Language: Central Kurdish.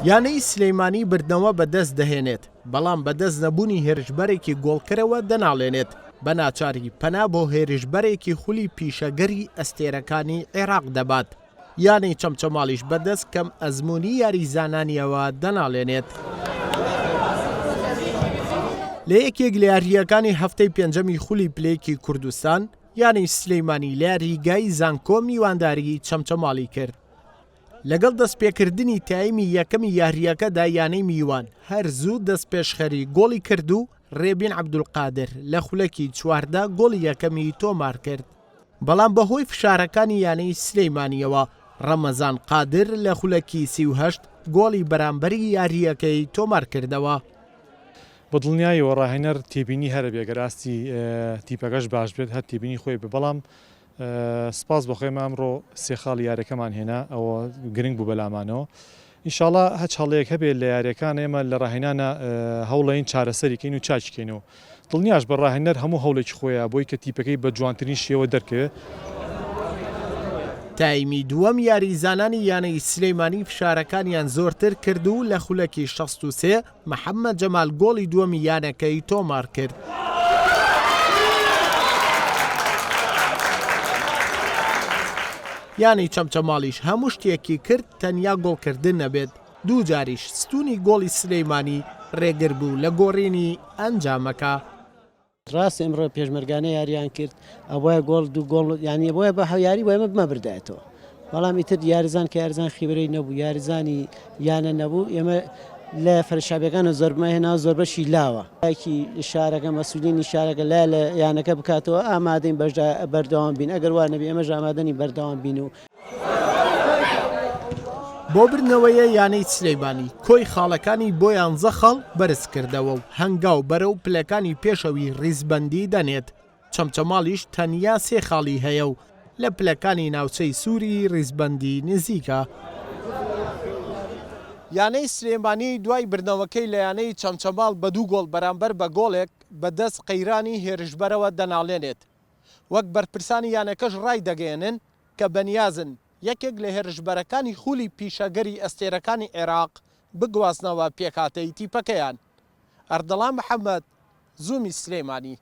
یانەی سلەیمانی بردنەوە بەدەست دەهێنێت، بەڵام بەدەست نەبوونی هێرشبەرێکی گۆڵکەرەوە دەناڵێنێت بە ناچاری پەنا بۆ هێرشبەرێکی خولی پیشەگەری ئەستێرەکانی عێراق دەبات. یانەی چەمچەماڵیش بەدەست کەم ئەزمموی یاریزانانیەوە دەناڵێنێت. لە یەکێک لە یاریەکانی هەفتەی پێنجەمی خولی پلەیەکی کوردستان، یانەی سلەیمانی لە یاریگای زانکۆ میوانداری چەمچەماڵی کرد. لەگەڵ دەستپێکردنی تایمی یەکەمی یاریەکەدا یانەی میوان هەر زوو دەستپێشخەری گۆڵی کرد و ڕێبین عەبدولقادر لە خولەکی چواردا گۆڵی یەکەمی تۆمار کرد. بەڵام بەهۆی فشارەکانی یانەی سلەیمانیەوە ڕەمەزان قادر لە خولەکی 38 گۆڵی بەرامبەری یاریەکەی تۆمار کردەوە. بە دڵنیایەوە ڕاهێنەر تێبینی هەرە بێگەر ئاستی تیپەکەش باش بێت هەر تێبینی خۆی بێ، بەڵام سپاس بەخۆی ئەمڕۆ سێ خاڵ یاریەکەمان هێنا ئەوە گرنگ بوو بەلامانەوە. ئینشاڵڵا هەچ هەڵەیەک هەبێت لە یاریەکان ئێمە لە ڕاهێنانە هەوڵین چارەسەریکەین و چاچکەینەوە. دڵنیاش بە ڕاهێنەر هەموو هەوڵێکی خۆیە بۆی کە تیپەکەی بە جوانترین شێوە دەرکەوێت. تایمی دووەم یاریزانانی یانەی سلەیمانی فشارەکانیان زۆرتر کرد و لە خولەکی 63 محەممەد جەمال گۆڵی دووەمی یانەکەی تۆمار کرد. یانی چەمچەماڵیش هەموو شتێکی کرد تەنیا گۆڵکردن نەبێت، دوو جاریش ستونی گۆڵی سلەیمانی ڕێگر بوو لە گۆڕینی ئەنجامەکە. ڕاست ئەمڕۆ پێشمەرگانە یاریان کرد ئەوە گۆڵ دوو گۆڵ یانی بۆیە بە هەیاری وەمە بمە بردایەتەوە، بەڵام ئیتر یاریزان کە یاریزان خیبرەی نەبوو، یاریزانی یانە نەبوو، ئێمە لە فەرشابەکانە زۆربمە هێنا زۆر بەشی لاوە یاکی شارەکە مەسئولینی شارەکە لا لە یانەکە بکاتەوە ئامادەین بەردەوام بین، ئەگەر وا نەبی ئێمەش ئامادەنی بەردەوام بین. و بۆ برنەوەیە یانەی سلەیمانی کۆی خاڵەکانی بۆ 11 خاڵ بەرز کردەوە و هەنگاو بەرەو پلەکانی پێشەوی ڕیزبەندی دەنێت. چەمچەماڵیش تەنیا سێ خاڵی هەیە و لە پلەکانی ناوچەی سووری ڕیزبەندی نزیکە. یانەی سلێمانی دوای برنەوەکەی لە یانەی چەمچەماڵ بە 2 گۆڵ بەرامبەر بە گۆڵێک بەدەست قەیرانی هێرشبەرەوە دەناڵێنێت. وەک بەرپرسانی یانەکەش ڕای دەگەێنن کە بەنیازن یەکێک لە هێرشبەرەکانی خولی پیشەگەری ئەستێرەکانی عێراق بگوازنەوە پێکهاتەی تیپەکەیان. ئەردەڵان محەممەد، زوومی سلێمانی.